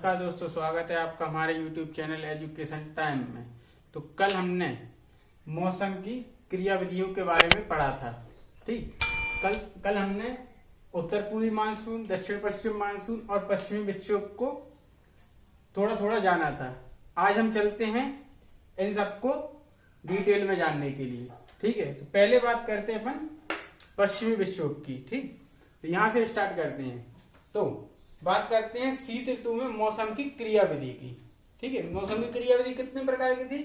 नमस्कार दोस्तों, स्वागत है आपका हमारे YouTube चैनल एजुकेशन टाइम में। तो कल हमने मौसम की क्रियाविधियों के बारे में पढ़ा था। ठीक, कल हमने उत्तर पूर्वी मानसून, दक्षिण पश्चिम मानसून और पश्चिमी विक्षोभ को थोड़ा थोड़ा जाना था। आज हम चलते हैं इन सबको डिटेल में जानने के लिए। ठीक है, तो पहले बात करते हैं अपन पश्चिमी विक्षोभ की। ठीक, तो यहाँ से स्टार्ट करते हैं। तो बात करते हैं शीत ऋतु में मौसम की क्रियाविधि की। ठीक है, मौसम की क्रियाविधि कितने प्रकार की थी?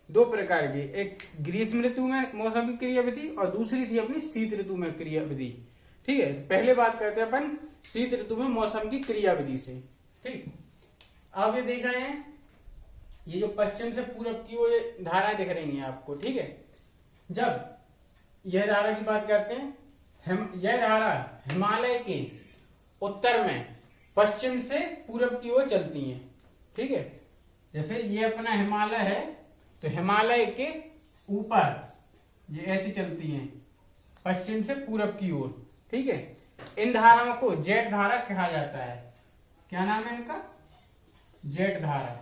दो प्रकार की, एक ग्रीष्म ऋतु में मौसम की क्रियाविधि और दूसरी थी अपनी शीत ऋतु में क्रियाविधि। ठीक है, पहले बात करते हैं अपन शीत ऋतु में मौसम की क्रियाविधि से। ठीक, अब ये देख रहे हैं, ये जो पश्चिम से पूरब की वो ये धाराएं दिख रही हैं आपको। ठीक है, जब यह धारा की बात करते हैं, यह धारा हिमालय के उत्तर में पश्चिम से पूरब की ओर चलती हैं। ठीक है, जैसे ये अपना हिमालय है तो हिमालय के ऊपर ये ऐसी चलती हैं पश्चिम से पूरब की ओर। ठीक है, इन धाराओं को जेट धारा कहा जाता है। क्या नाम है इनका? जेट धारा।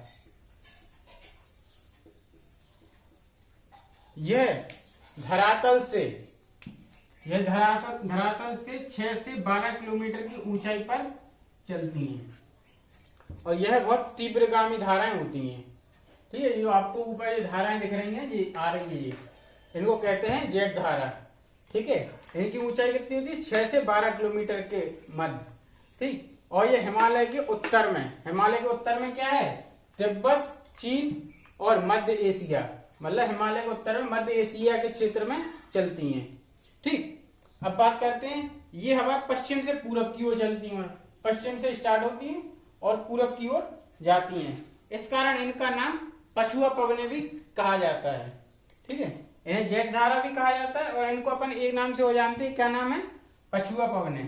यह धरातल से 6 से 12 किलोमीटर की ऊंचाई पर चलती हैं और यह बहुत तीव्रगामी धाराएं होती हैं। ठीक है, जो आपको ऊपर ये धाराएं दिख रही हैं, ये आ रही है, ये इनको कहते हैं जेट धारा। ठीक है, इनकी ऊंचाई कितनी होती है? 6 से 12 किलोमीटर के मध्य। ठीक, और ये हिमालय के उत्तर में क्या है? तिब्बत, चीन और मध्य एशिया, मतलब हिमालय के उत्तर में मध्य एशिया के क्षेत्र में चलती हैं। ठीक, अब बात करते हैं, ये हवा पश्चिम से पूरब की ओर चलती हैं, पश्चिम से स्टार्ट होती हैं और पूरब की ओर जाती हैं। इस कारण इनका नाम पछुआ पवने भी कहा जाता है। ठीक है, इन्हें जेट धारा भी कहा जाता है और इनको अपन एक नाम से हो जानते हैं। क्या नाम है? पछुआ पवने।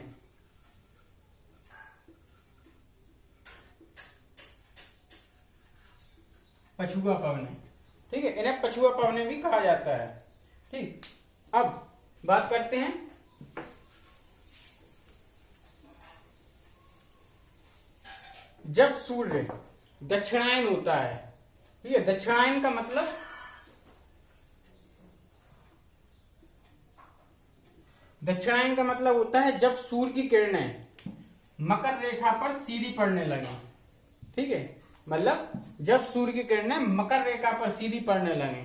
पछुआ पवने। ठीक है, इन्हें पछुआ पवने भी कहा जाता है। ठीक, अब बात करते हैं जब सूर्य दक्षिणायन होता है। ठीक है, दक्षिणायन का मतलब होता है जब सूर्य की किरणें मकर रेखा पर सीधी पड़ने लगे। ठीक है, मतलब जब सूर्य की किरणें मकर रेखा पर सीधी पड़ने लगे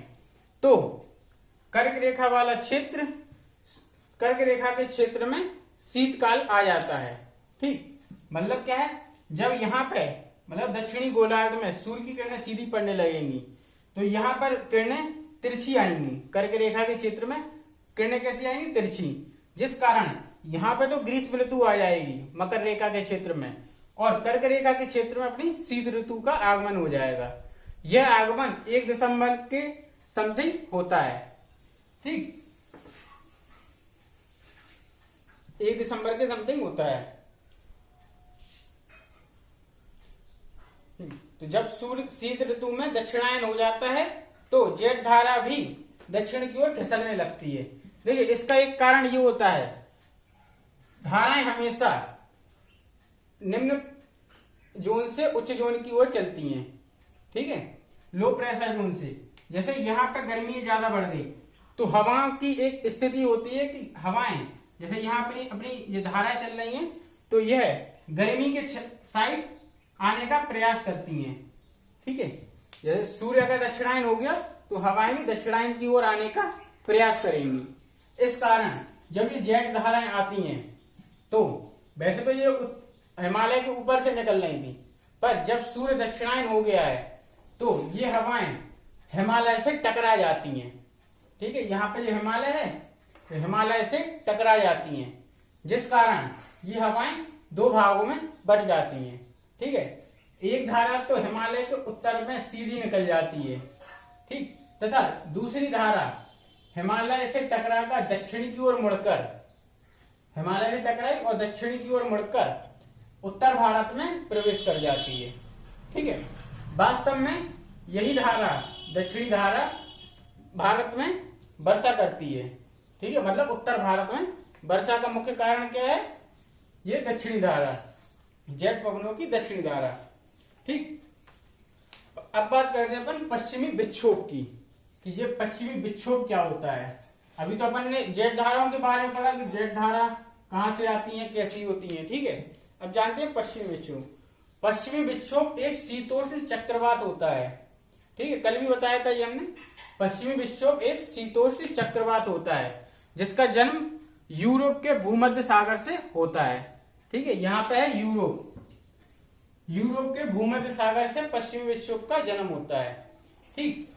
तो कर्क रेखा के क्षेत्र में शीतकाल आ जाता है। ठीक, मतलब क्या है? जब यहाँ पे मतलब दक्षिणी गोलार्ध में सूर्य की किरणें सीधी पड़ने लगेंगी तो यहाँ पर किरणें तिरछी आएंगी। कर्क रेखा के क्षेत्र में किरणें कैसी आएंगी? तिरछी, जिस कारण यहाँ पे तो ग्रीष्म ऋतु आ जाएगी मकर रेखा के क्षेत्र में और कर्क रेखा के क्षेत्र में अपनी शीत ऋतु का आगमन हो जाएगा। यह आगमन 1 दिसंबर के समथिंग होता है। ठीक, 1 दिसंबर के समथिंग होता है। तो जब सूर्य शीत ऋतु में दक्षिणायन हो जाता है तो जेट धारा भी दक्षिण की ओर खिसकने लगती है। देखिए, इसका एक कारण ये होता है, धाराएं हमेशा निम्न जोन से उच्च जोन की ओर चलती हैं। ठीक है, लो प्रेशर जोन से। जैसे यहाँ पे गर्मी ज्यादा बढ़ गई तो हवाओं की एक स्थिति होती है कि हवाएं जैसे यहाँ अपनी ये धाराएं चल रही हैं तो यह गर्मी के साइड आने का प्रयास करती हैं। ठीक है, जैसे सूर्य अगर दक्षिणायन हो गया तो हवाएं भी दक्षिणायन की ओर आने का प्रयास करेंगी। इस कारण जब ये जेट धाराएं आती हैं तो वैसे तो ये हिमालय के ऊपर से निकल रही थी, पर जब सूर्य दक्षिणायन हो गया है तो ये हवाएं हिमालय से टकरा जाती हैं। ठीक है, यहाँ पे जो हिमालय है तो हिमालय से टकरा जाती हैं, जिस कारण ये हवाएं 2 भागों में बट जाती हैं। ठीक है, एक धारा तो हिमालय के उत्तर में सीधी निकल जाती है। ठीक, तथा दूसरी धारा हिमालय से टकराकर दक्षिणी की ओर मुड़कर हिमालय से टकराई और दक्षिणी की ओर मुड़कर उत्तर भारत में प्रवेश कर जाती है। ठीक है, वास्तव में यही धारा दक्षिणी धारा भारत में वर्षा करती है। ठीक है, मतलब उत्तर भारत में वर्षा का मुख्य कारण क्या है? ये दक्षिणी धारा, जेट पवनों की दक्षिणी धारा। ठीक। अब बात करते हैं अपन पश्चिमी विक्षोभ की, कि ये पश्चिमी विक्षोभ क्या होता है। अभी तो अपन ने जेट धाराओं के बारे में पढ़ा कि जेट धारा कहां से आती है, कैसी होती है, ठीक है। अब जानते हैं पश्चिमी विक्षोभ। पश्चिमी विक्षोभ एक शीतोष्ण चक्रवात होता है, ठीक है, कल भी बताया था ये हमने। पश्चिमी विक्षोभ एक शीतोष्ण चक्रवात होता है जिसका जन्म यूरोप के भूमध्य सागर से होता है, ठीक है। यहाँ पे है यूरोप, यूरोप के भूमध्य सागर से पश्चिमी विक्षोभ का जन्म होता है, ठीक।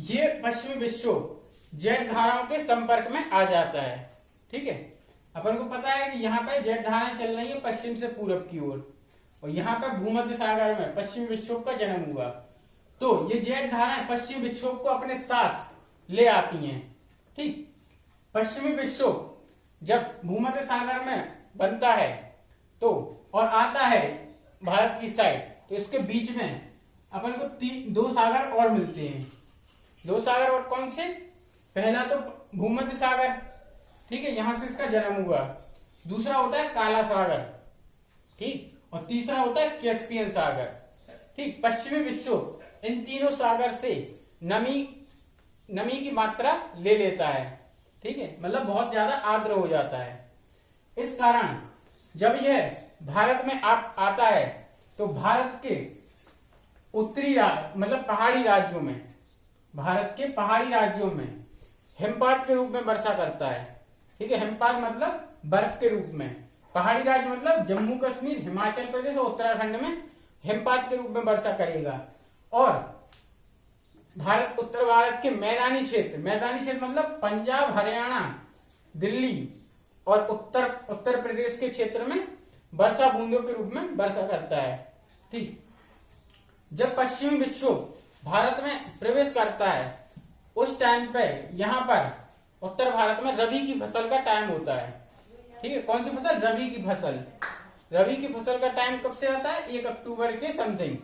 ये पश्चिमी विक्षोभ जेट धाराओं के संपर्क में आ जाता है, ठीक है। अपन को पता है कि यहाँ पे जेट धाराएं चल रही है पश्चिम से पूरब की ओर, और यहाँ पे भूमध्य सागर में पश्चिमी विक्षोभ का जन्म हुआ, तो ये जेट धाराएं पश्चिमी विक्षोभ को अपने साथ ले आती हैं, ठीक। पश्चिमी विक्षोभ जब भूमध्य सागर में बनता है तो और आता है भारत की साइड, तो इसके बीच में अपन को दो सागर और मिलते हैं। दो सागर और कौन से? पहला तो भूमध्य सागर, ठीक है, यहां से इसका जन्म हुआ। दूसरा होता है काला सागर, ठीक, और तीसरा होता है कैस्पियन सागर, ठीक। पश्चिमी विक्षोभ इन तीनों सागर से नमी की मात्रा ले लेता है, ठीक है, मतलब बहुत ज्यादा आर्द्र हो जाता है। इस कारण जब यह भारत में आता है तो भारत के उत्तरी मतलब पहाड़ी राज्यों में, भारत के पहाड़ी राज्यों में हिमपात के रूप में वर्षा करता है, ठीक है। हिमपात मतलब बर्फ के रूप में, पहाड़ी राज्य मतलब जम्मू कश्मीर, हिमाचल प्रदेश और उत्तराखंड में हिमपात के रूप में वर्षा करेगा। और उत्तर भारत के मैदानी क्षेत्र मतलब पंजाब, हरियाणा, दिल्ली और उत्तर प्रदेश के क्षेत्र में वर्षा बूंदों के रूप में वर्षा करता है, ठीक। जब पश्चिमी विक्षोभ भारत में प्रवेश करता है उस टाइम पे यहाँ पर उत्तर भारत में रबी की फसल का टाइम होता है, ठीक है। कौन सी फसल? रबी की फसल। रबी की फसल का टाइम कब से आता है? 1 अक्टूबर के समथिंग,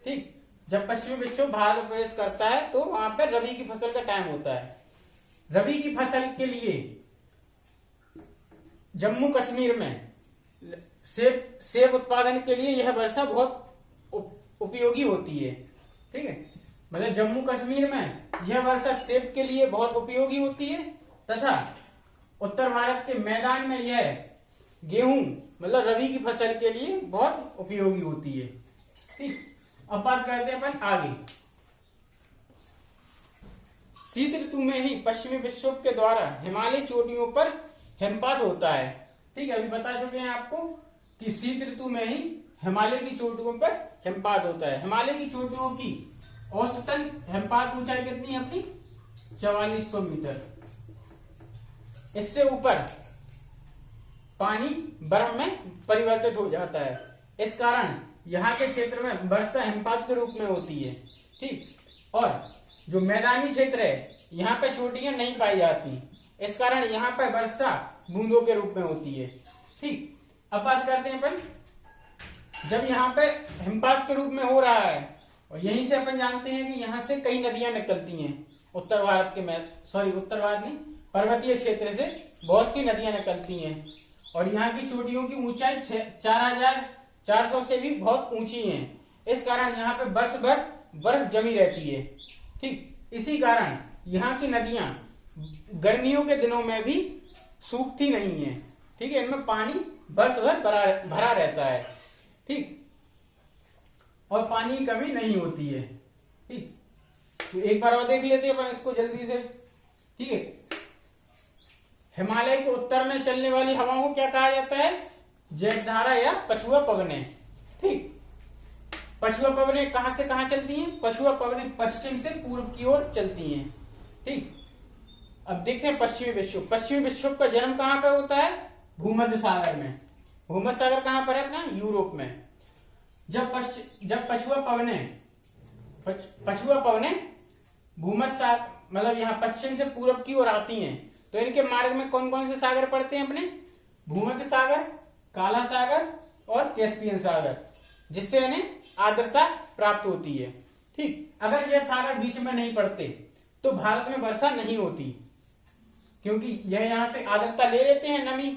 ठीक। जब पश्चिमी विक्षोभ भारत में प्रवेश करता है तो वहां पर रबी की फसल का टाइम होता है। रबी की फसल के लिए जम्मू कश्मीर में सेब उत्पादन के लिए यह वर्षा बहुत उपयोगी होती है, ठीक है। मतलब जम्मू कश्मीर में यह वर्षा सेब के लिए बहुत उपयोगी होती है, तथा उत्तर भारत के मैदान में यह गेहूं मतलब रबी की फसल के लिए बहुत उपयोगी होती है, ठीक। अब बात करते हैं अपन आगे। शीत ऋतु में ही पश्चिमी विक्षोभ के द्वारा हिमालय चोटियों पर हिमपात होता है, ठीक है। अभी बता चुके हैं आपको कि शीत ऋतु में ही हिमालय की चोटियों पर हिमपात होता है। हिमालय की चोटियों की औसतन हिमपात ऊंचाई कितनी है अपनी? 4400 मीटर। इससे ऊपर पानी बर्फ में परिवर्तित हो जाता है। इस कारण यहाँ के क्षेत्र में वर्षा हिमपात के रूप में होती है, ठीक। और जो मैदानी क्षेत्र है यहाँ पे चोटियां नहीं पाई जाती, इस कारण यहाँ पे वर्षा बूंदों के रूप में होती है, ठीक। अब बात करते हैं अपन, जब यहाँ पे हिमपात के रूप में हो रहा है और यहीं से अपन जानते हैं कि यहाँ से कई नदियां निकलती हैं उत्तर भारत नहीं, पर्वतीय क्षेत्र से बहुत सी नदियां निकलती हैं और यहाँ की चोटियों की ऊंचाई 4400 से भी बहुत ऊंची है। इस कारण यहाँ पे वर्ष भर बर्फ जमी रहती है, ठीक। इसी कारण यहाँ की नदियां गर्मियों के दिनों में भी सूखती नहीं है, ठीक है। इनमें पानी वर्ष भर भरा रहता है, ठीक, और पानी की कमी नहीं होती है, ठीक। तो एक बार और देख लेते हैं अपन इसको जल्दी से, ठीक है। हिमालय के उत्तर में चलने वाली हवाओं को क्या कहा जाता है? जेट धारा या पछुआ पवनें, ठीक। पछुआ पवनें कहां से कहां चलती हैं? पछुआ पवनें पश्चिम से पूर्व की ओर चलती हैं, ठीक। अब देखते हैं पश्चिमी विक्षोभ। पश्चिमी विक्षोभ का जन्म कहां पर होता है? भूमध्य सागर में। भूमध्य सागर कहां पर है? अपना यूरोप में। जब पछुआ पवनें भूमध्य सागर मतलब यहाँ पश्चिम से पूर्व की ओर आती हैं तो इनके मार्ग में कौन कौन से सागर पड़ते हैं? अपने भूमध्य सागर, काला सागर और कैस्पियन सागर, जिससे इन्हें आर्द्रता प्राप्त होती है, ठीक। अगर यह सागर बीच में नहीं पड़ते तो भारत में वर्षा नहीं होती, क्योंकि यह यहाँ से आर्द्रता ले लेते हैं, नमी,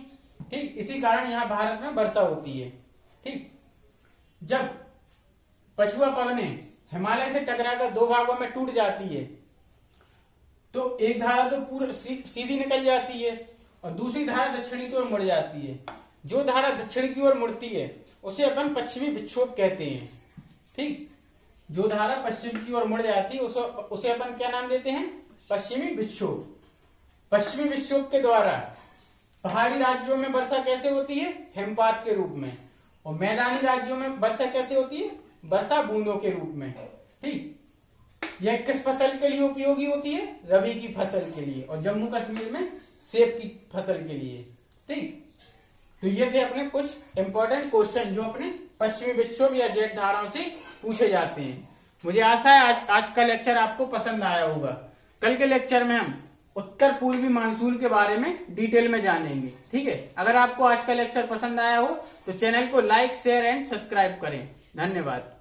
ठीक। इसी कारण यहाँ भारत में वर्षा होती है, ठीक। जब पछुआ पवने हिमालय से टकराकर दो भागों में टूट जाती है, तो एक धारा तो पूरी सीधी निकल जाती है और दूसरी धारा दक्षिणी की ओर मुड़ जाती है। जो धारा दक्षिण की ओर मुड़ती है उसे अपन पश्चिमी विक्षोभ कहते हैं। ठीक, जो धारा पश्चिम की ओर मुड़ जाती है उसे अपन क्या नाम देते हैं? पश्चिमी विक्षोभ। पश्चिमी विक्षोभ के द्वारा पहाड़ी राज्यों में वर्षा कैसे होती है? हिमपात के रूप में। और मैदानी राज्यों में वर्षा कैसे होती है? वर्षा बूंदों के रूप में। ठीक, यह किस फसल के लिए उपयोगी होती है? रबी की फसल के लिए, और जम्मू कश्मीर में सेब की फसल के लिए। ठीक, तो ये थे अपने कुछ इंपॉर्टेंट क्वेश्चन जो अपने पश्चिमी विक्षोभ या जेट धाराओं से पूछे जाते हैं। मुझे आशा है आज का लेक्चर आपको पसंद आया होगा। कल के लेक्चर में हम उत्तर पूर्वी मानसून के बारे में डिटेल में जानेंगे। ठीक है, अगर आपको आज का लेक्चर पसंद आया हो तो चैनल को लाइक, शेयर एंड सब्सक्राइब करें। धन्यवाद।